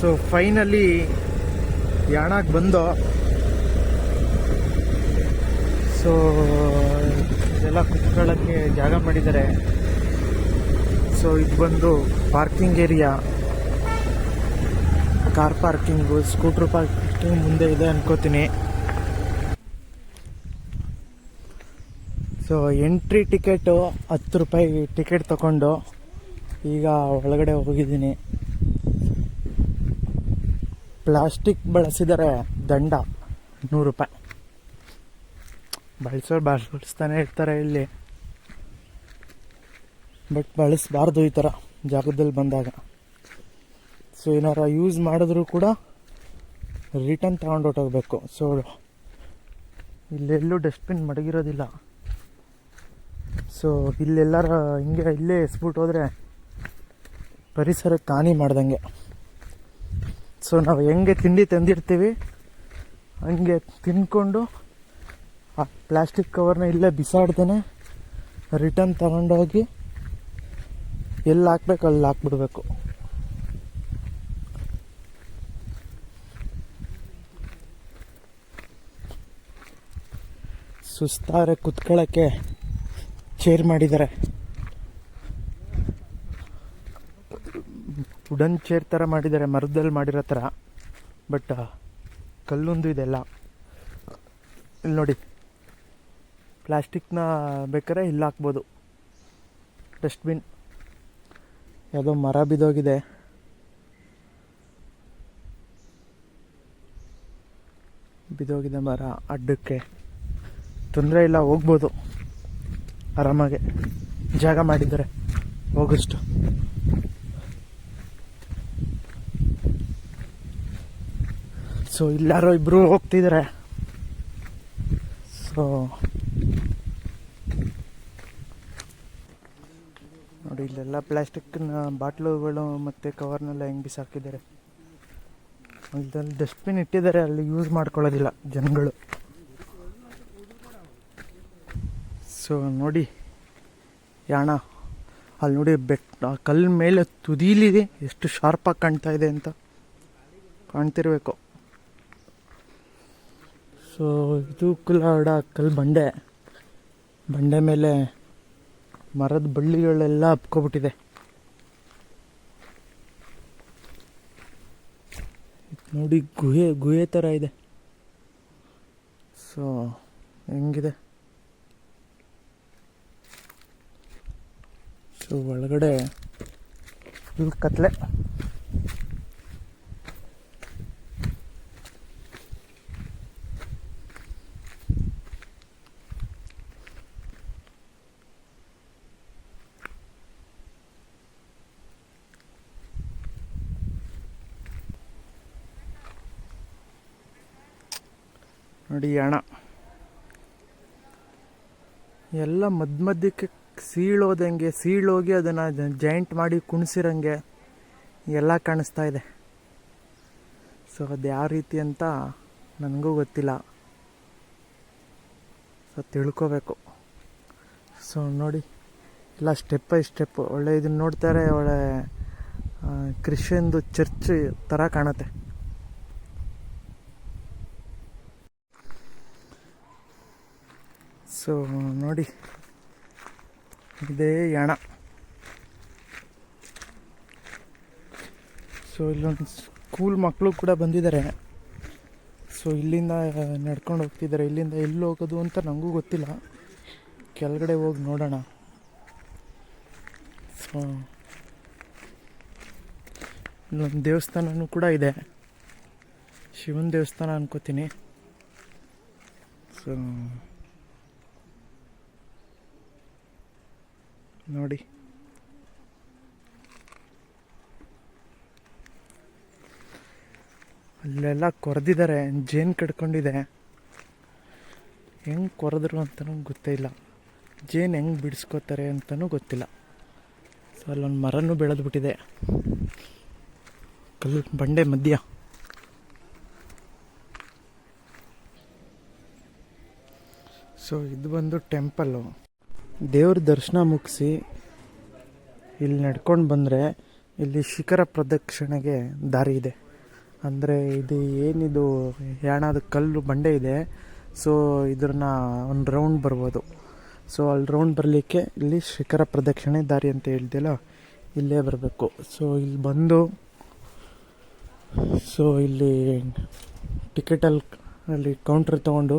So finally ಯಾಣಕ್ಕೆ ಬಂದು, so ಇದೆಲ್ಲ ಕುತ್ಕೊಳ್ಳೋಕ್ಕೆ ಜಾಗ ಮಾಡಿದ್ದಾರೆ. ಸೊ ಇದು ಬಂದು parking area, car parking, scooter parking ಮುಂದೆ ಇದೆ ಅನ್ಕೋತೀನಿ. ಸೊ ಎಂಟ್ರಿ ಟಿಕೆಟು 10 ರೂಪಾಯಿ ಟಿಕೆಟ್ ತಗೊಂಡು ಈಗ ಒಳಗಡೆ ಹೋಗಿದ್ದೀನಿ. ಪ್ಲಾಸ್ಟಿಕ್ ಬಳಸಿದರೆ ದಂಡ 100 ರೂಪಾಯಿ. ಬಳಸ್ತಾನೆ ಇರ್ತಾರೆ ಇಲ್ಲಿ, ಬಟ್ ಬಳಸಬಾರ್ದು ಈ ಥರ ಜಾಗದಲ್ಲಿ ಬಂದಾಗ. ಸೊ ಏನಾರ ಯೂಸ್ ಮಾಡಿದ್ರೂ ಕೂಡ ರಿಟರ್ನ್ ತಗೊಂಡು ಹೊಟ್ಟೋಗ್ಬೇಕು. ಸೊ ಇಲ್ಲೆಲ್ಲೂ ಡಸ್ಟ್ಬಿನ್ ಮಡಗಿರೋದಿಲ್ಲ. ಸೊ ಇಲ್ಲೆಲ್ಲರ ಹಿಂಗೆ ಇಲ್ಲೇ ಎಸ್ಬಿಟ್ಟು ಹೋದರೆ ಪರಿಸರಕ್ಕೆ ಹಾನಿ ಮಾಡ್ದಂಗೆ. ಸೊ ನಾವು ಹೆಂಗೆ ತಿಂಡಿ ತಂದಿರ್ತೀವಿ ಹಂಗೆ ತಿನ್ಕೊಂಡು ಆ ಪ್ಲಾಸ್ಟಿಕ್ ಕವರ್ನ ಇಲ್ಲೇ ಬಿಸಾಡ್ದೇ ರಿಟರ್ನ್ ತಗೊಂಡೋಗಿ ಎಲ್ಲಿ ಹಾಕ್ಬೇಕು ಅಲ್ಲಿ ಹಾಕ್ಬಿಡ್ಬೇಕು. ಸುಸ್ತಾರೆ ಕುತ್ಕೊಳ್ಳೋಕ್ಕೆ ಚೇರ್ ಮಾಡಿದ್ದಾರೆ. ವುಡನ್ ಚೇರ್ ಥರ ಮಾಡಿದ್ದಾರೆ, ಮರದಲ್ಲಿ ಮಾಡಿರೋ ಥರ. ಬಟ್ ಕಲ್ಲೊಂದು ಇದೆಲ್ಲ. ಇಲ್ಲಿ ನೋಡಿ, ಪ್ಲಾಸ್ಟಿಕ್ನ ಬೇಕಾದ್ರೆ ಇಲ್ಲಿ ಹಾಕ್ಬೋದು. ಡಸ್ಟ್ಬಿನ್ ಯಾವುದೋ ಮರ ಬಿದ್ದೋಗಿದೆ. ಮರ ಅಡ್ಡಕ್ಕೆ ತೊಂದರೆ ಇಲ್ಲ, ಹೋಗ್ಬೋದು ಆರಾಮಾಗೆ. ಜಾಗ ಮಾಡಿದ್ದಾರೆ ಹೋಗಷ್ಟು. ಸೊ ಇಲ್ಲಾರೋ ಇಬ್ರು ಹೋಗ್ತಿದ್ದಾರೆ. ಸೊ ನೋಡಿ, ಇಲ್ಲೆಲ್ಲ ಪ್ಲಾಸ್ಟಿಕ್ನ ಬಾಟ್ಲುಗಳು ಮತ್ತು ಕವರ್ನೆಲ್ಲ ಹೆಂಗೆ ಬಿಸಾಕಿದ್ದಾರೆ. ಇದ್ರಲ್ಲಿ ಡಸ್ಟ್ಬಿನ್ ಇಟ್ಟಿದ್ದಾರೆ, ಅಲ್ಲಿ ಯೂಸ್ ಮಾಡ್ಕೊಳ್ಳೋದಿಲ್ಲ ಜನಗಳು. ಸೊ ನೋಡಿ ಯಾಣ, ಅಲ್ಲಿ ನೋಡಿ ಬೆಟ್ಟ, ಕಲ್ಲು ಮೇಲೆ ತುದೀಲಿದೆ, ಎಷ್ಟು ಶಾರ್ಪಾಗಿ ಕಾಣ್ತಾ ಇದೆ ಅಂತ ಕಾಣ್ತಿರ್ಬೇಕು. ಸೊ ಇದು ಕುಲಾಡ ಕಲ್ಲು ಬಂಡೆ ಮೇಲೆ ಮರದ ಬಳ್ಳಿಗಳೆಲ್ಲ ಹಬ್ಕೊಬಿಟ್ಟಿದೆ. ನೋಡಿ, ಗುಹೆ ಥರ ಇದೆ. ಸೊ ಹೆಂಗಿದೆ. ಸೊ ಒಳಗಡೆ ಇಲ್ಲಿ ಕತ್ಲೆ. ನೋಡಿ ಯಾಣ ಎಲ್ಲ ಮಧ್ಯಕ್ಕೆ ಸೀಳೋಗಿ ಅದನ್ನು ಜಾಯಿಂಟ್ ಮಾಡಿ ಕುಣಿಸಿರಂಗೆ ಎಲ್ಲ ಕಾಣಿಸ್ತಾ ಇದೆ. ಸೊ ಅದು ಯಾವ ರೀತಿ ಅಂತ ನನಗೂ ಗೊತ್ತಿಲ್ಲ. ಸೊ ತಿಳ್ಕೋಬೇಕು. ಸೊ ನೋಡಿ, ಎಲ್ಲ ಸ್ಟೆಪ್ ಬೈ ಸ್ಟೆಪ್ ಒಳ್ಳೆ ಇದನ್ನು ನೋಡ್ತಾರೆ. ಒಳ್ಳೆ ಕ್ರಿಶ್ಚಿಯನ್ದು ಚರ್ಚ್ ಥರ ಕಾಣುತ್ತೆ. ಸೊ ನೋಡಿ, ಇದೇ ಯಾಣ. ಸೊ ಇಲ್ಲೊಂದು ಸ್ಕೂಲ್ ಮಕ್ಕಳು ಕೂಡ ಬಂದಿದ್ದಾರೆ. ಸೊ ಇಲ್ಲಿಂದ ನಡ್ಕೊಂಡು ಹೋಗ್ತಿದ್ದಾರೆ. ಇಲ್ಲಿಂದ ಎಲ್ಲಿ ಹೋಗೋದು ಅಂತ ನನಗೂ ಗೊತ್ತಿಲ್ಲ. ಕೆಳಗಡೆ ಹೋಗಿ ನೋಡೋಣ. ಸೊ ಇಲ್ಲೊಂದು ದೇವಸ್ಥಾನವೂ ಕೂಡ ಇದೆ, ಶಿವನ ದೇವಸ್ಥಾನ ಅನ್ಕೋತೀನಿ. ಸೊ ನೋಡಿ, ಅಲ್ಲೆಲ್ಲ ಕೊರೆದಿದ್ದಾರೆ, ಜೇನು ಕಡ್ಕೊಂಡಿದೆ. ಹೆಂಗೆ ಕೊರೆದ್ರು ಅಂತಲೂ ಗೊತ್ತೇ ಇಲ್ಲ, ಜೇನು ಹೆಂಗೆ ಬಿಡಿಸ್ಕೋತಾರೆ ಅಂತಲೂ ಗೊತ್ತಿಲ್ಲ. ಸೊ ಅಲ್ಲೊಂದು ಮರನೂ ಬೆಳೆದ್ಬಿಟ್ಟಿದೆ ಕಲ್ಲು ಬಂಡೆ ಮಧ್ಯ. ಸೊ ಇದು ಬಂದು ಟೆಂಪಲ್ಲು. ದೇವ್ರ ದರ್ಶನ ಮುಗಿಸಿ ಇಲ್ಲಿ ನಡ್ಕೊಂಡು ಬಂದರೆ ಇಲ್ಲಿ ಶಿಖರ ಪ್ರದಕ್ಷಿಣೆಗೆ ದಾರಿ ಇದೆ. ಅಂದರೆ ಇದು ಏನಿದು ಯಾಣದ ಕಲ್ಲು ಬಂಡೆ ಇದೆ. ಸೊ ಇದನ್ನ ಒಂದು ರೌಂಡ್ ಬರ್ಬೋದು. ಸೊ ಅಲ್ಲಿ ರೌಂಡ್ ಬರಲಿಕ್ಕೆ ಇಲ್ಲಿ ಶಿಖರ ಪ್ರದಕ್ಷಿಣೆ ದಾರಿ ಅಂತ ಹೇಳ್ತಿಲ್ಲ, ಇಲ್ಲೇ ಬರಬೇಕು. ಸೊ ಇಲ್ಲಿ ಬಂದು ಸೊ ಇಲ್ಲಿ ಟಿಕೆಟಲ್ಲಿ ಕೌಂಟ್ರ್ ತೊಗೊಂಡು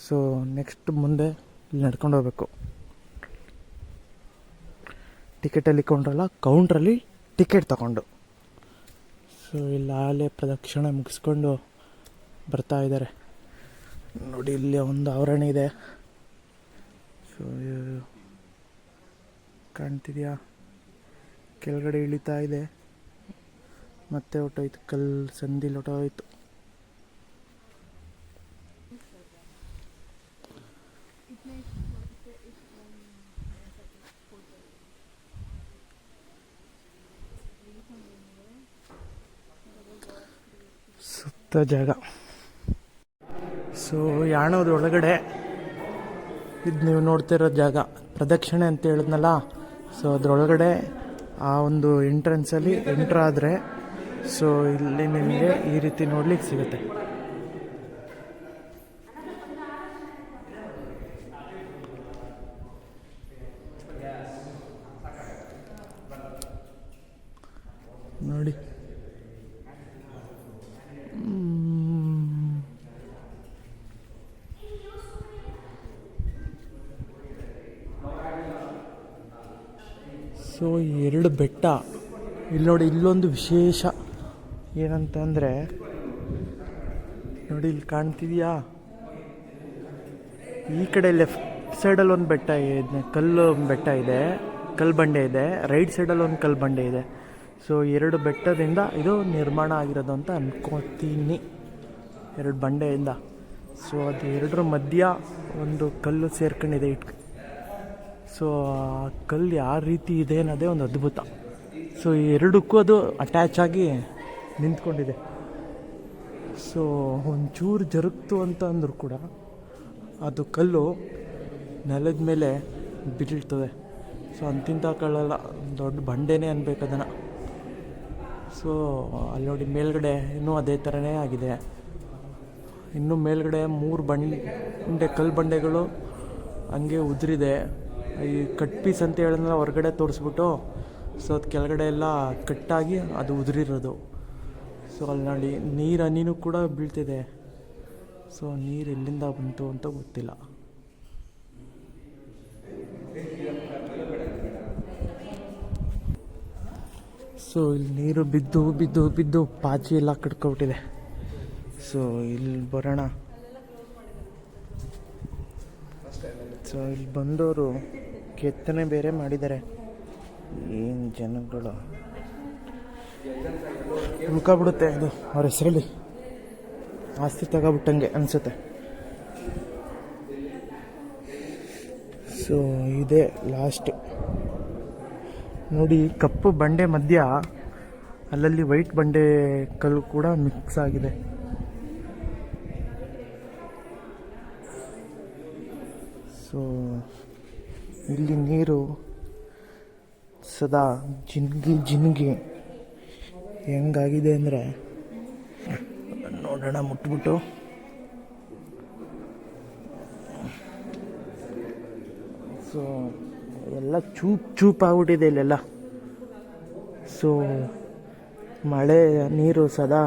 ಸೊ ನೆಕ್ಸ್ಟ್ ಮುಂದೆ ಇಲ್ಲಿ ನಡ್ಕೊಂಡು ಹೋಗ್ಬೇಕು. ಟಿಕೆಟಲ್ಲಿ ಕೌಂಟ್ರಲ್ಲಿ ಟಿಕೆಟ್ ತಗೊಂಡು ಸೊ ಇಲ್ಲಿ ಆಲೆ ಪ್ರದಕ್ಷಿಣೆ ಮುಗಿಸ್ಕೊಂಡು ಬರ್ತಾ ಇದ್ದಾರೆ ನೋಡಿ. ಇಲ್ಲಿ ಒಂದು ಆವರಣ ಇದೆ. ಸೊ ಕಾಣ್ತಿದೆಯಾ, ಕೆಳಗಡೆ ಇಳಿತಾ ಇದೆ, ಮತ್ತೆ ಹೊಟ್ಟೋಯ್ತು, ಸಂದಿಲ್ ಹೊಟ್ಟೋಯ್ತು. ಸುತ್ತ ಜಾಗ. ಸೊ ಯಾಣದ ಒಳಗಡೆ ಇದು ನೀವು ನೋಡ್ತಿರೋ ಜಾಗ ಪ್ರದಕ್ಷಿಣೆ ಅಂತ ಹೇಳಿದ್ನಲ್ಲ. ಸೊ ಅದರೊಳಗಡೆ ಆ ಒಂದು ಎಂಟ್ರೆನ್ಸಲ್ಲಿ ಎಂಟ್ರ್ ಆದರೆ ಸೊ ಇಲ್ಲಿ ನಿಮಗೆ ಈ ರೀತಿ ನೋಡ್ಲಿಕ್ಕೆ ಸಿಗುತ್ತೆ. ನೋಡಿ ಸೊ ಎರಡು ಬೆಟ್ಟ ಇಲ್ಲಿ ನೋಡಿ. ಇಲ್ಲೊಂದು ವಿಶೇಷ ಏನಂತಂದರೆ ನೋಡಿ, ಇಲ್ಲಿ ಕಾಣ್ತಿದೆಯಾ, ಈ ಕಡೆ ಲೆಫ್ಟ್ ಸೈಡಲ್ಲಿ ಒಂದು ಬೆಟ್ಟ ಇದೆ, ಕಲ್ಲು ಬೆಟ್ಟ ಇದೆ, ಕಲ್ಲು ಬಂಡೆ ಇದೆ. ರೈಟ್ ಸೈಡಲ್ಲಿ ಒಂದು ಕಲ್ಲು ಬಂಡೆ ಇದೆ. ಸೊ ಎರಡು ಬೆಟ್ಟದಿಂದ ಇದು ನಿರ್ಮಾಣ ಆಗಿರೋದು ಅಂತ ಅನ್ಕೋತೀನಿ, ಎರಡು ಬಂಡೆಯಿಂದ. ಸೊ ಅದು ಎರಡರ ಮಧ್ಯ ಒಂದು ಕಲ್ಲು ಸೇರ್ಕೊಂಡಿದೆ. ಸೊ ಆ ಕಲ್ಲು ಯಾವ ರೀತಿ ಇದೆ ಅನ್ನೋದೇ ಒಂದು ಅದ್ಭುತ. ಸೊ ಎರಡಕ್ಕೂ ಅದು ಅಟ್ಯಾಚ್ ಆಗಿ ನಿಂತ್ಕೊಂಡಿದೆ. ಸೊ ಒಂಚೂರು ಜರುಗ್ತು ಅಂತ ಅಂದರೂ ಕೂಡ ಅದು ಕಲ್ಲು ನೆಲದ ಮೇಲೆ ಬಿದ್ದಿರ್ತದೆ. ಸೊ ಅಂತಿಂಥ ಕಲ್ಲಲ್ಲ, ದೊಡ್ಡ ಬಂಡೆನೇ ಅನ್ಬೇಕು ಅದನ್ನು. ಸೊ ಅಲ್ಲಿ ನೋಡಿ ಮೇಲ್ಗಡೆ ಇನ್ನೂ ಅದೇ ಥರನೇ ಆಗಿದೆ. ಇನ್ನೂ ಮೇಲ್ಗಡೆ 3 ಕಲ್ಲು ಬಂಡೆಗಳು ಹಂಗೆ ಉದುರಿದೆ. ಈ ಕಟ್ ಪೀಸ್ ಅಂತ ಹೇಳಿದ್ನಲ್ಲ ಹೊರಗಡೆ ತೋರಿಸ್ಬಿಟ್ಟು, ಸೊ ಅದು ಕೆಳಗಡೆ ಎಲ್ಲ ಕಟ್ಟಾಗಿ ಅದು ಉದುರಿರೋದು. ಸೊ ಅಲ್ಲಿ ನೋಡಿ ನೀರು ಹನಿನೂ ಕೂಡ ಬೀಳ್ತಿದೆ. ಸೊ ನೀರು ಎಲ್ಲಿಂದ ಬಂತು ಅಂತ ಗೊತ್ತಿಲ್ಲ. ಸೊ ಇಲ್ಲಿ ನೀರು ಬಿದ್ದು ಬಿದ್ದು ಬಿದ್ದು ಪಾಚಿ ಎಲ್ಲ ಕಟ್ಕೊಬಿಟ್ಟಿದೆ. ಸೊ ಇಲ್ಲಿ ಬರೋಣ. ಸೊ ಇಲ್ಲಿ ಬಂದವರು ಕೆತ್ತನೆ ಬೇರೆ ಮಾಡಿದ್ದಾರೆ. ಏನು ಜನಗಳು ಉಳ್ಕೊಬಿಡುತ್ತೆ ಅದು ಅವ್ರ ಹೆಸರಲ್ಲಿ, ಆಸ್ತಿ ತಗೋಬಿಟ್ಟಂಗೆ ಅನಿಸುತ್ತೆ. ಸೊ ಇದೇ ಲಾಸ್ಟ್ ನೋಡಿ, ಕಪ್ಪು ಬಂಡೆ ಮಧ್ಯ ಅಲ್ಲಲ್ಲಿ ವೈಟ್ ಬಂಡೆ ಕಲ್ಲು ಕೂಡ ಮಿಕ್ಸ್ ಆಗಿದೆ. ಸೊ ಇಲ್ಲಿ ನೀರು ಸದಾ ಜಿನ್ಗಿ ಹೆಂಗಾಗಿದೆ ಅಂದರೆ ನೋಡೋಣ ಮುಟ್ಬಿಟ್ಟು. ಸೊ ಎಲ್ಲ ಚೂಪಾಗ್ಬಿಟ್ಟಿದೆ ಇಲ್ಲೆಲ್ಲ. ಸೊ ಮಳೆ ನೀರು ಸದಾ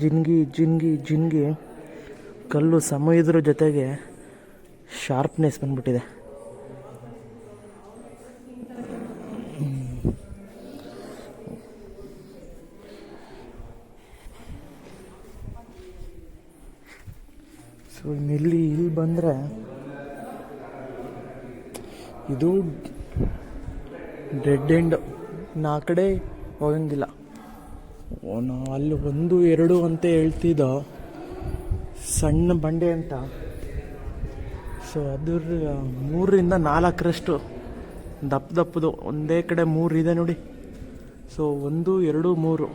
ಜಿನ್ಗಿ ಕಲ್ಲು ಸಮಯದ್ರ ಜೊತೆಗೆ ಶಾರ್ಪ್ನೆಸ್ ಬಂದ್ಬಿಟ್ಟಿದೆ. ಸೊ ಇಲ್ಲಿ ಬಂದರೆ ಇದು ಡೆಡ್ ಎಂಡ್, ಆ ಕಡೆ ಹೋಗಂಗಿಲ್ಲ. ನಾವು ಅಲ್ಲಿ 1, 2 ಅಂತ ಹೇಳ್ತಿದ್ದೋ ಸಣ್ಣ ಬಂಡೆ ಅಂತ. ಸೊ ಅದ್ರ 3ರಿಂದ 4ರಷ್ಟು ದಪ್ಪದು ಒಂದೇ ಕಡೆ 3 ಇದೆ ನೋಡಿ. ಸೊ 1, 2, 3.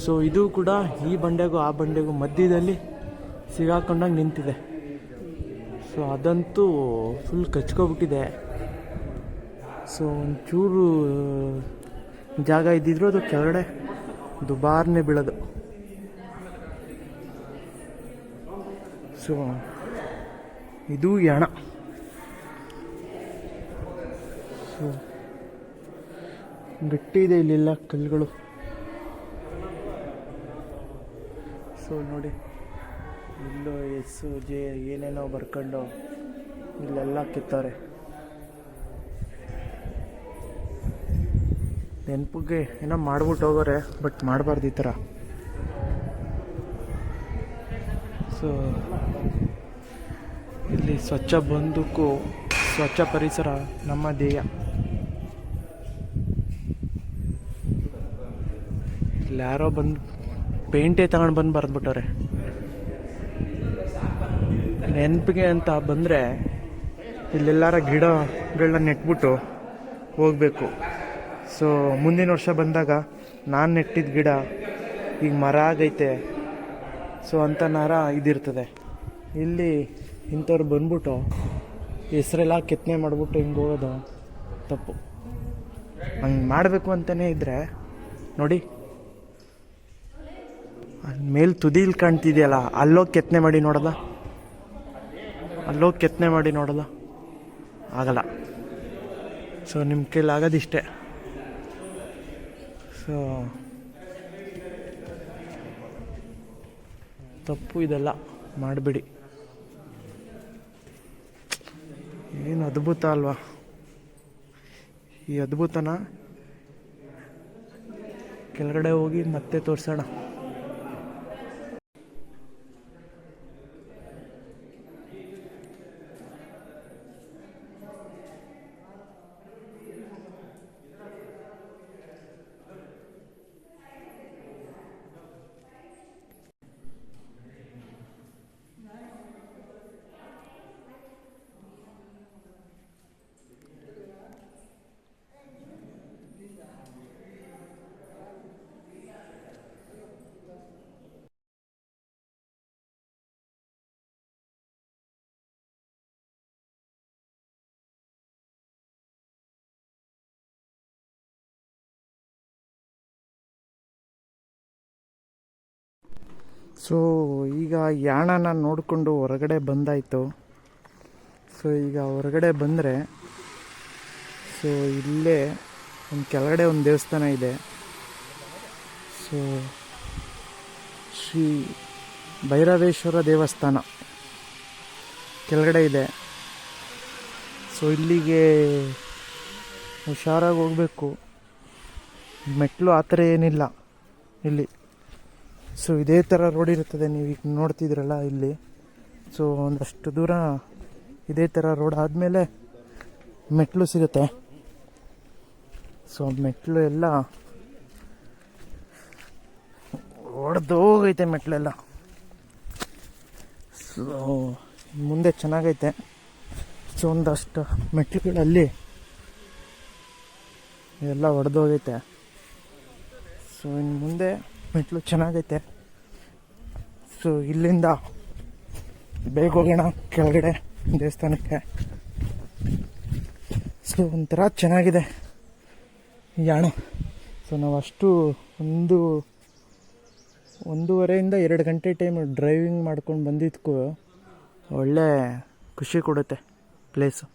ಸೊ ಇದು ಕೂಡ ಈ ಬಂಡೆಗೂ ಆ ಬಂಡೆಗೂ ಮಧ್ಯದಲ್ಲಿ ಸಿಗಾಕೊಂಡಾಗ ನಿಂತಿದೆ. ಸೊ ಅದಂತೂ ಫುಲ್ ಕಚ್ಕೊಬಿಟ್ಟಿದೆ. ಸೊ ಒಂಚೂರು ಜಾಗ ಇದ್ದಿದ್ರು ಅದು ಕೆಳಗಡೆ ದುಬಾರ್ನೆ ಬೀಳೋದು. ಸೊ ಇದು ಯಾಣ. ಸೊ ಗಟ್ಟಿ ಇದೆ ಇಲ್ಲೆಲ್ಲ ಕಲ್ಲುಗಳು. ಸೊ ನೋಡಿ, ಇಲ್ಲೂ ಎಸ್ಸು ಜೆ ಏನೇನೋ ಬರ್ಕೊಂಡು ಇಲ್ಲೆಲ್ಲ ಕಿತ್ತವ್ರೆ. ನೆನಪಿಗೆ ಏನೋ ಮಾಡ್ಬಿಟ್ಟು ಹೋಗೋರೆ, ಬಟ್ ಮಾಡಬಾರ್ದು ಈ ಥರ. ಸೊ ಇಲ್ಲಿ ಸ್ವಚ್ಛ ಬಂದೂಕು, ಸ್ವಚ್ಛ ಪರಿಸರ ನಮ್ಮ ಧ್ಯೇಯ. ಇಲ್ಲಿ ಯಾರೋ ಬಂದು ಪೇಂಟೇ ತಗೊಂಡು ಬಂದು ಬರೆದ್ಬಿಟ್ಟವ್ರೆ. ನೆನಪಿಗೆ ಅಂತ ಬಂದರೆ ಇಲ್ಲೆಲ್ಲಾರ ಗಿಡಗಳನ್ನ ನೆಟ್ಬಿಟ್ಟು ಹೋಗಬೇಕು. ಸೊ ಮುಂದಿನ ವರ್ಷ ಬಂದಾಗ ನಾನು ನೆಟ್ಟಿದ್ದ ಗಿಡ ಈಗ ಮರ ಆಗೈತೆ, ಸೊ ಅಂತ ನರ ಇದಿರ್ತದೆ. ಇಲ್ಲಿ ಇಂಥವ್ರು ಬಂದ್ಬಿಟ್ಟು ಹೆಸ್ರೆಲ್ಲ ಕೆತ್ತನೆ ಮಾಡಿಬಿಟ್ಟು ಹಿಂಗೆ ಹೋಗೋದು ತಪ್ಪು. ಹಂಗೆ ಮಾಡಬೇಕು ಅಂತಲೇ ಇದ್ದರೆ ನೋಡಿ, ಮೇಲೆ ತುದಿಲಿ ಕಾಣ್ತಿದೆಯಲ್ಲ, ಅಲ್ಲೋಗಿ ಕೆತ್ತನೆ ಮಾಡಿ ನೋಡೋದ, ಅಲ್ಲೋಗಿ ಕೆತ್ತನೆ ಮಾಡಿ ನೋಡೋದ, ಆಗಲ್ಲ. ಸೊ ನಿಮ್ಮ ಕೈಲಿ ಆಗೋದಿಷ್ಟೇ. ಸೊ ತಪ್ಪು ಇದೆಲ್ಲ ಮಾಡಬೇಡಿ. ಏನು ಅದ್ಭುತ ಅಲ್ವಾ? ಈ ಅದ್ಭುತನ ಕೆಳಗಡೆ ಹೋಗಿ ಮತ್ತೆ ತೋರಿಸೋಣ. ಸೊ ಈಗ ಯಾಣನ ನೋಡಿಕೊಂಡು ಹೊರಗಡೆ ಬಂದಾಯಿತು. ಸೊ ಈಗ ಹೊರಗಡೆ ಬಂದರೆ, ಸೊ ಇಲ್ಲೇ ಒಂದು ಕೆಳಗಡೆ ಒಂದು ದೇವಸ್ಥಾನ ಇದೆ. ಸೊ ಶ್ರೀ ಭೈರವೇಶ್ವರ ದೇವಸ್ಥಾನ ಕೆಳಗಡೆ ಇದೆ. ಸೊ ಇಲ್ಲಿಗೆ ಹುಷಾರಾಗಿ ಹೋಗಬೇಕು. ಮೆಟ್ಲು ಆ ಥರ ಏನಿಲ್ಲ ಇಲ್ಲಿ. ಸೊ ಇದೇ ಥರ ರೋಡ್ ಇರ್ತದೆ, ನೀವು ಈಗ ನೋಡ್ತಿದ್ರಲ್ಲ ಇಲ್ಲಿ. ಸೊ ಒಂದಷ್ಟು ದೂರ ಇದೇ ಥರ ರೋಡ್ ಆದಮೇಲೆ ಮೆಟ್ಲು ಸಿಗುತ್ತೆ. ಸೊ ಮೆಟ್ಲು ಎಲ್ಲ ಹೊಡೆದೋಗೈತೆ ಮೆಟ್ಲೆಲ್ಲ. ಸೊ ಮುಂದೆ ಚೆನ್ನಾಗೈತೆ. ಸೊ ಒಂದಷ್ಟು ಮೆಟ್ಲುಗಳಲ್ಲಿ ಎಲ್ಲ ಹೊಡೆದೋಗೈತೆ. ಸೊ ಇನ್ನು ಮುಂದೆ ಮೆಟ್ಲು ಚೆನ್ನಾಗೈತೆ. ಸೊ ಇಲ್ಲಿಂದ ಬೇಗ ಹೋಗೋಣ ಕೆಳಗಡೆ ದೇವಸ್ಥಾನಕ್ಕೆ. ಸೊ ಒಂಥರ ಚೆನ್ನಾಗಿದೆ ಯಾಣ. ಸೊ ನಾವು ಅಷ್ಟು 1.5 to 2 ಗಂಟೆ ಟೈಮ್ ಡ್ರೈವಿಂಗ್ ಮಾಡ್ಕೊಂಡು ಬಂದಿದ್ದಕ್ಕೂ ಒಳ್ಳೆ ಖುಷಿ ಕೊಡುತ್ತೆ ಪ್ಲೇಸು.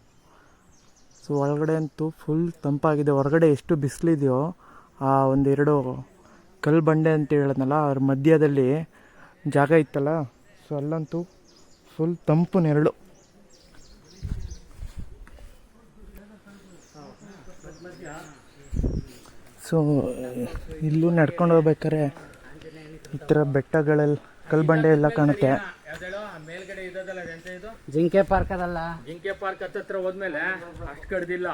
ಸೊ ಒಳಗಡೆ ಅಂತೂ ಫುಲ್ ತಂಪಾಗಿದೆ. ಹೊರಗಡೆ ಎಷ್ಟು ಬಿಸಿಲಿದೆಯೋ, ಆ 1-2 ಕಲ್ಲು ಬಂಡೆ ಅಂತ ಹೇಳಿದ್ನಲ್ಲ, ಅದ್ರ ಮಧ್ಯದಲ್ಲಿ ಜಾಗ ಇತ್ತಲ್ಲ, ಸೊ ಅಲ್ಲಂತೂ ಫುಲ್ ತಂಪು ನೆರಳು. ಸೊ ಇಲ್ಲೂ ನಡ್ಕೊಂಡು ಹೋಗ್ಬೇಕಾದ್ರೆ ಈ ಥರ ಬೆಟ್ಟಗಳೆಲ್ಲ ಕಲ್ಲು ಬಂಡೆ ಎಲ್ಲ ಕಾಣುತ್ತೆ. ಮೇಲ್ಗಡೆ ಇದ್ದದಲ್ಲ ಜಿಂಕೆ ಪಾರ್ಕ್ ಅದಲ್ಲ, ಜಿಂಕೆ ಪಾರ್ಕ್ ಹತ್ತತ್ರ ಹೋದ್ಮೇಲೆ ಅಷ್ಟು ಕಡ್ದಿಲ್ಲ,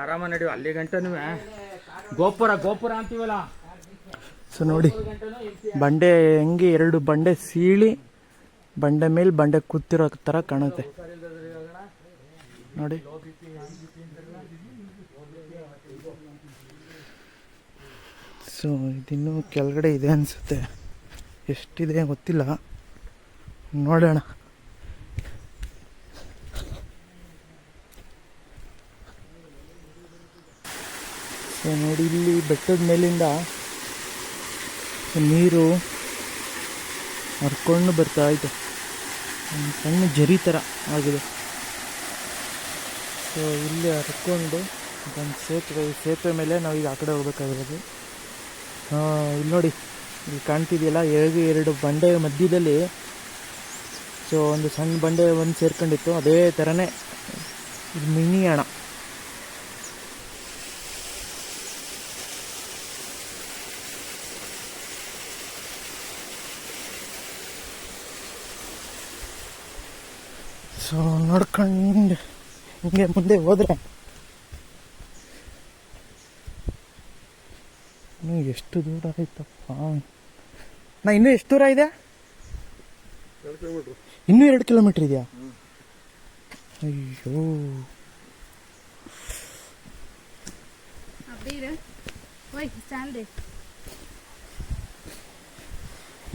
ಆರಾಮ ನಡೆಯುವ ಅಲ್ಲಿ ಗಂಟನೂ ಗೋಪುರ ಅಂತೀವಲ್ಲ. ಸೊ ನೋಡಿ ಬಂಡೆ ಹೆಂಗೆ 2 ಬಂಡೆ ಸೀಳಿ ಬಂಡೆ ಮೇಲೆ ಬಂಡೆ ಕೂತಿರೋ ಥರ ಕಾಣುತ್ತೆ ನೋಡಿ. ಸೊ ಇದಿನ್ನೂ ಕೆಳಗಡೆ ಇದೆ ಅನಿಸುತ್ತೆ, ಎಷ್ಟಿದೆ ಗೊತ್ತಿಲ್ಲ, ನೋಡೋಣ. ಸೊ ನೋಡಿ ಇಲ್ಲಿ ಬೆಟ್ಟದ ಮೇಲಿಂದ ನೀರು ಹರ್ಕೊಂಡು ಬರ್ತಾ ಇದೆ, ಒಂದು ಸಣ್ಣ ಜರಿ ಥರ ಆಗಿದೆ. ಸೊ ಇಲ್ಲಿ ಹರ್ಕೊಂಡು ಒಂದು ಸೇತುವೆ, ಈ ಸೇತುವೆ ಮೇಲೆ ನಾವೀಗ ಆ ಕಡೆ ಹೋಗ್ಬೇಕಾಗಿರೋದು. ಇಲ್ಲಿ ನೋಡಿ, ಇಲ್ಲಿ ಕಾಣ್ತಿದೆಯಲ್ಲ, ಎರಡು ಬಂಡೆ ಮಧ್ಯದಲ್ಲಿ ಸೊ ಒಂದು ಸಣ್ಣ ಬಂಡೆ ಒಂದು ಸೇರ್ಕೊಂಡಿತ್ತು, ಅದೇ ಥರನೇ ಇದು ಮಿನಿ ಹಣ. ಸೊ ನೋಡ್ಕೊಂಡು ಹಿಂಗೆ ಮುಂದೆ ಹೋದ್ರೆ ಇನ್ನೂ ಎಷ್ಟು ದೂರ ಆಯ್ತಪ್ಪ. ಇನ್ನೂ ಎಷ್ಟು ದೂರ ಇದೆ? ಇನ್ನೂ 2 ಕಿಲೋಮೀಟರ್ ಇದೆಯಾ? ಅಯ್ಯೋ,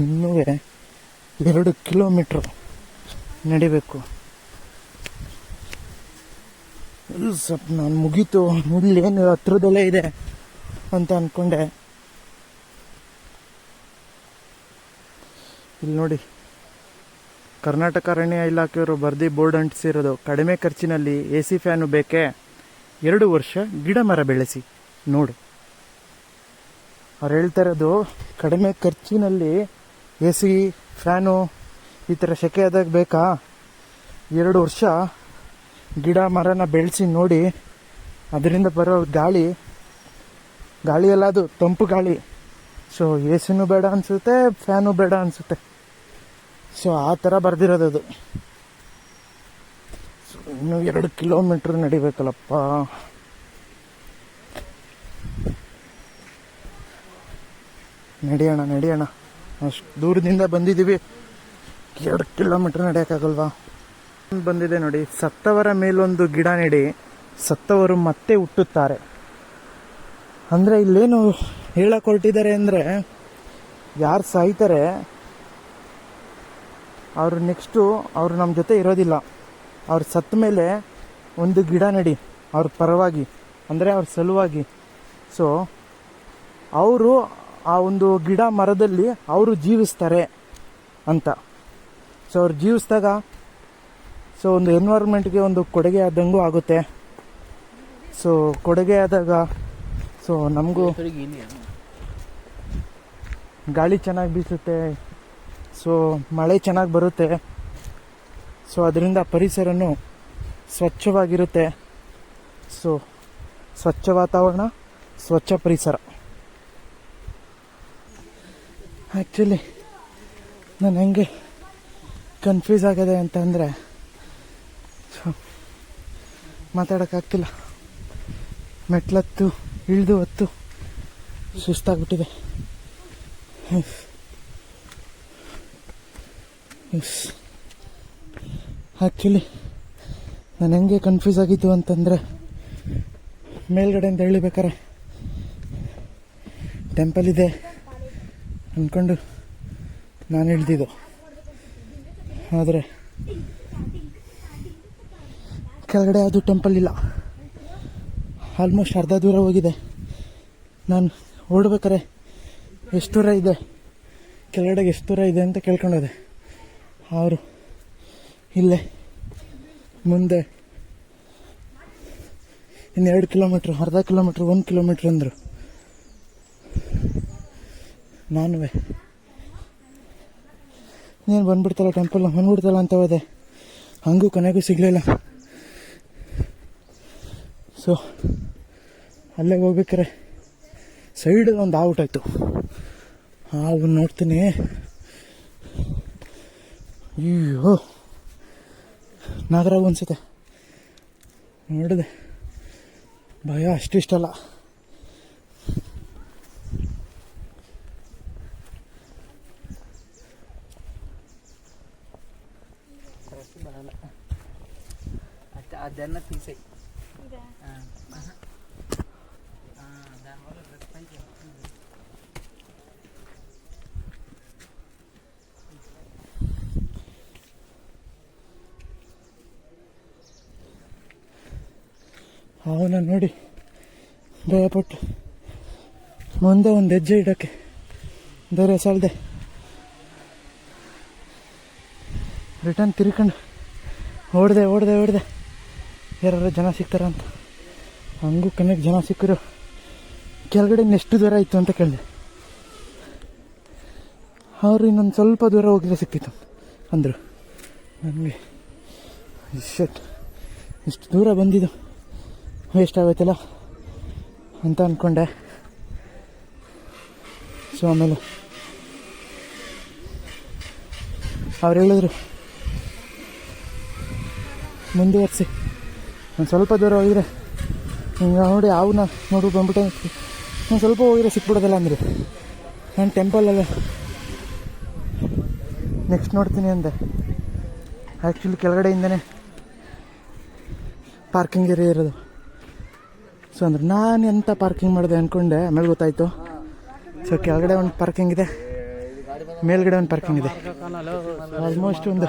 ಇನ್ನೂ 2 ಕಿಲೋಮೀಟ್ರ್ ನಡಿಬೇಕು. ಸ್ವಲ್ಪ ನಾನು ಮುಗೀತು, ಇಲ್ಲೇನು ಹತ್ರದಲ್ಲೇ ಇದೆ ಅಂತ ಅಂದ್ಕೊಂಡೆ. ಇಲ್ಲಿ ನೋಡಿ, ಕರ್ನಾಟಕ ಅರಣ್ಯ ಇಲಾಖೆಯವರು ಬರ್ದಿ ಬೋರ್ಡ್ ಅಂಟಿಸಿರೋದು, ಕಡಿಮೆ ಖರ್ಚಿನಲ್ಲಿ AC ಫ್ಯಾನು ಬೇಕೇ, 2 ವರ್ಷ ಗಿಡ ಮರ ಬೆಳೆಸಿ. ನೋಡು, ಅವ್ರು ಹೇಳ್ತಾ ಇರೋದು ಕಡಿಮೆ ಖರ್ಚಿನಲ್ಲಿ AC ಫ್ಯಾನು ಈ ಥರ ಸೆಕೆ ಆದಾಗ ಬೇಕಾ, 2 ವರ್ಷ ಗಿಡ ಮರನ ಬೆಳೆಸಿ ನೋಡಿ, ಅದರಿಂದ ಬರೋ ಗಾಳಿ ಎಲ್ಲ ಅದು ತಂಪು ಗಾಳಿ. ಸೊ ACನೂ ಬೇಡ ಅನಿಸುತ್ತೆ, ಫ್ಯಾನು ಬೇಡ ಅನಿಸುತ್ತೆ. ಸೊ ಆ ಥರ ಬರ್ದಿರೋದು. ಸೊ ಇನ್ನೂ 2 ಕಿಲೋಮೀಟ್ರ್ ನಡಿಬೇಕಲ್ಲಪ್ಪ. ನಡಿಯೋಣ, ಅಷ್ಟು ದೂರದಿಂದ ಬಂದಿದ್ದೀವಿ, 2 ಕಿಲೋಮೀಟ್ರ್ ನಡೆಯೋಕ್ಕಾಗಲ್ವಾ? ಬಂದಿದೆ ನೋಡಿ, ಸತ್ತವರ ಮೇಲೊಂದು ಗಿಡ ನೆಡಿ, ಸತ್ತವರು ಮತ್ತೆ ಹುಟ್ಟುತ್ತಾರೆ. ಅಂದರೆ ಇಲ್ಲೇನು ಹೇಳಕ್ಕೆ ಹೊರಟಿದ್ದಾರೆ ಅಂದರೆ, ಯಾರು ಸಾಯ್ತಾರೆ ಅವರು ನೆಕ್ಸ್ಟು ಅವರು ನಮ್ಮ ಜೊತೆ ಇರೋದಿಲ್ಲ. ಅವ್ರು ಸತ್ತ ಮೇಲೆ ಒಂದು ಗಿಡ ನೆಡಿ ಅವ್ರ ಪರವಾಗಿ, ಅಂದರೆ ಅವ್ರ ಸಲುವಾಗಿ. ಸೊ ಅವರು ಆ ಒಂದು ಗಿಡ ಮರದಲ್ಲಿ ಅವರು ಜೀವಿಸ್ತಾರೆ ಅಂತ. ಸೊ ಅವ್ರು ಜೀವಿಸಿದಾಗ ಸೊ ಒಂದು ಎನ್ವೈರ್ಮೆಂಟ್ಗೆ ಒಂದು ಕೊಡುಗೆ ಆದಂಗೂ ಆಗುತ್ತೆ. ಸೊ ಕೊಡುಗೆ ಆದಾಗ ಸೊ ನಮಗೂ ಗಾಳಿ ಚೆನ್ನಾಗಿ ಬೀಸುತ್ತೆ, ಸೊ ಮಳೆ ಚೆನ್ನಾಗಿ ಬರುತ್ತೆ. ಸೊ ಅದರಿಂದ ಪರಿಸರನೂ ಸ್ವಚ್ಛವಾಗಿರುತ್ತೆ. ಸೊ ಸ್ವಚ್ಛ ವಾತಾವರಣ, ಸ್ವಚ್ಛ ಪರಿಸರ. ಆ್ಯಕ್ಚುಲಿ ನಾನು ಹೆಂಗೆ ಕನ್ಫ್ಯೂಸ್ ಆಗಿದೆ ಅಂತಂದರೆ, ಸೊ ಮಾತಾಡೋಕ್ಕಾಗ್ತಿಲ್ಲ. ಮೆಟ್ಲತ್ತು ಇಳಿದು ಹೊತ್ತು ಸುಸ್ತಾಗ್ಬಿಟ್ಟಿದೆ. ಆ್ಯಕ್ಚುಲಿ ನಾನು ಹೆಂಗೆ ಕನ್ಫ್ಯೂಸ್ ಆಗಿದ್ದು ಅಂತಂದರೆ, ಮೇಲ್ಗಡೆಯಿಂದ ಇಳಿಬೇಕಾರೆ ಟೆಂಪಲ್ ಇದೆ ಅಂದ್ಕೊಂಡು ನಾನು ಇಳ್ದಿದ್ದು. ಆದರೆ ಕೆಳಗಡೆ ಅದು ಟೆಂಪಲ್ ಇಲ್ಲ, ಆಲ್ಮೋಸ್ಟ್ ಅರ್ಧ ದೂರ ಹೋಗಿದೆ. ನಾನು ಓಡ್ಬೇಕಾರೆ ಎಷ್ಟು ದೂರ ಇದೆ, ಕೆಳಗಡೆಗೆ ಎಷ್ಟು ದೂರ ಇದೆ ಅಂತ ಕೇಳ್ಕೊಂಡೋದೆ. ಅವರು ಇಲ್ಲೇ ಮುಂದೆ ಇನ್ನು 2 ಕಿಲೋಮೀಟ್ರ್, ಅರ್ಧ ಕಿಲೋಮೀಟ್ರ್, 1 ಕಿಲೋಮೀಟ್ರ್ ಅಂದರು. ನಾನು ನೀನು ಬಂದ್ಬಿಡ್ತಲ್ಲ ಟೆಂಪಲ್, ಬಂದ್ಬಿಡ್ತಲ್ಲ ಅಂತ ಹೋದೆ. ಹಂಗೂ ಕೊನೆಗೂ ಸಿಗಲಿಲ್ಲ. ಸೊ ಅಲ್ಲೇ ಹೋಗ್ಬೇಕಾರೆ ಸೈಡ್ ಒಂದು ಹಾವು ಹುಟ್ಟಾಯ್ತು. ಹಾವು ನೋಡ್ತೀನಿ, ಅಯ್ಯೋ ನಾಗರಾವು ಅನ್ಸುತ್ತೆ. ನೋಡಿದೆ, ಭಯ ಅಷ್ಟಿಷ್ಟಲ್ಲ. ಅದನ್ನ తీసే ಅವನ ನೋಡಿ ಭಯಪಟ್ಟು ಮುಂದೆ ಒಂದು ಹೆಜ್ಜೆ ಇಡೋಕ್ಕೆ ಧೈರ್ಯ ಸಾಲದೆ ರಿಟರ್ನ್ ತಿರ್ಕೊಂಡು ಓಡ್ದೆ ಯಾರು ಜನ ಸಿಗ್ತಾರ ಅಂತ. ಹಂಗೂ ಕನೆಕ್ಟ್ ಜನ ಸಿಕ್ಕರು. ಕೆಳಗಡೆ ಎಷ್ಟು ದೂರ ಇತ್ತು ಅಂತ ಕೇಳಿದೆ. ಅವರು ಇನ್ನೊಂದು ಸ್ವಲ್ಪ ದೂರ ಹೋಗಿದ್ರೆ ಸಿಕ್ತಿತ್ತು ಅಂದರು. ನನಗೆ ಇಷ್ಟು ದೂರ ಬಂದಿದ್ದು ವೇಸ್ಟ್ ಆಗೋಯ್ತಲ್ಲ ಅಂತ ಅಂದ್ಕೊಂಡೆ. ಸೊ ಆಮೇಲೆ ಅವ್ರು ಹೇಳಿದ್ರು ಮುಂದುವರಿಸಿ, ಒಂದು ಸ್ವಲ್ಪ ದೂರ ಹೋಗಿದ್ರೆ ಹಿಂಗೆ ನೋಡಿ ಅವನ್ನ ನೋಡಿ ಬಂದ್ಬಿಟ್ಟೆ, ಒಂದು ಸ್ವಲ್ಪ ಹೋಗಿದ್ರೆ ಸಿಕ್ಬಿಡೋದಲ್ಲ ಅಂದರು. ನಾನು ಟೆಂಪಲಲ್ಲ ನೆಕ್ಸ್ಟ್ ನೋಡ್ತೀನಿ ಅಂದೆ. ಆ್ಯಕ್ಚುಲಿ ಕೆಳಗಡೆಯಿಂದನೇ ಪಾರ್ಕಿಂಗ್ ಏರಿಯಾ ಇರೋದು. ಸೊ ಅಂದ್ರೆ ನಾನು ಎಂಥ ಪಾರ್ಕಿಂಗ್ ಮಾಡಿದೆ ಅಂದ್ಕೊಂಡೆ, ಆಮೇಲೆ ಗೊತ್ತಾಯಿತು. ಸೊ ಕೆಳಗಡೆ ಒಂದು ಪಾರ್ಕಿಂಗ್ ಇದೆ, ಮೇಲ್ಗಡೆ ಒಂದು ಪಾರ್ಕಿಂಗ್ ಇದೆ. ಆಲ್ಮೋಸ್ಟ್ ಒಂದು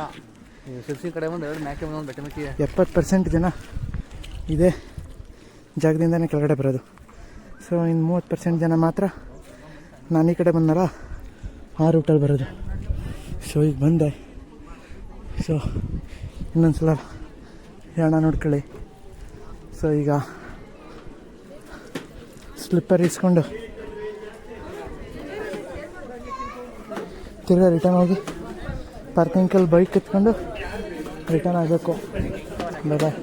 70% ಜನ ಇದೆ ಜಾಗದಿಂದನೇ ಕೆಳಗಡೆ ಬರೋದು. ಸೊ ಇನ್ನು 30% ಜನ ಮಾತ್ರ ನಾನು ಈ ಕಡೆ ಬಂದಲ್ಲ ಆ ರೂಟಲ್ಲಿ ಬರೋದು. ಸೊ ಈಗ ಬಂದೆ. ಸೊ ಇನ್ನೊಂದು ಸಲ ಯಾಣ ನೋಡ್ಕೊಳ್ಳಿ. ಸೊ ಈಗ ಸ್ಲಿಪ್ಪರ್ ಇಸ್ಕೊಂಡು ತಿರ್ಗಾ ರಿಟರ್ನ್ ಹೋಗಿ ಪಾರ್ಕಿಂಗಲ್ಲಿ ಬೈಕ್ ಎತ್ಕೊಂಡು ರಿಟರ್ನ್ ಆಗಬೇಕು. ಬಾಯ್.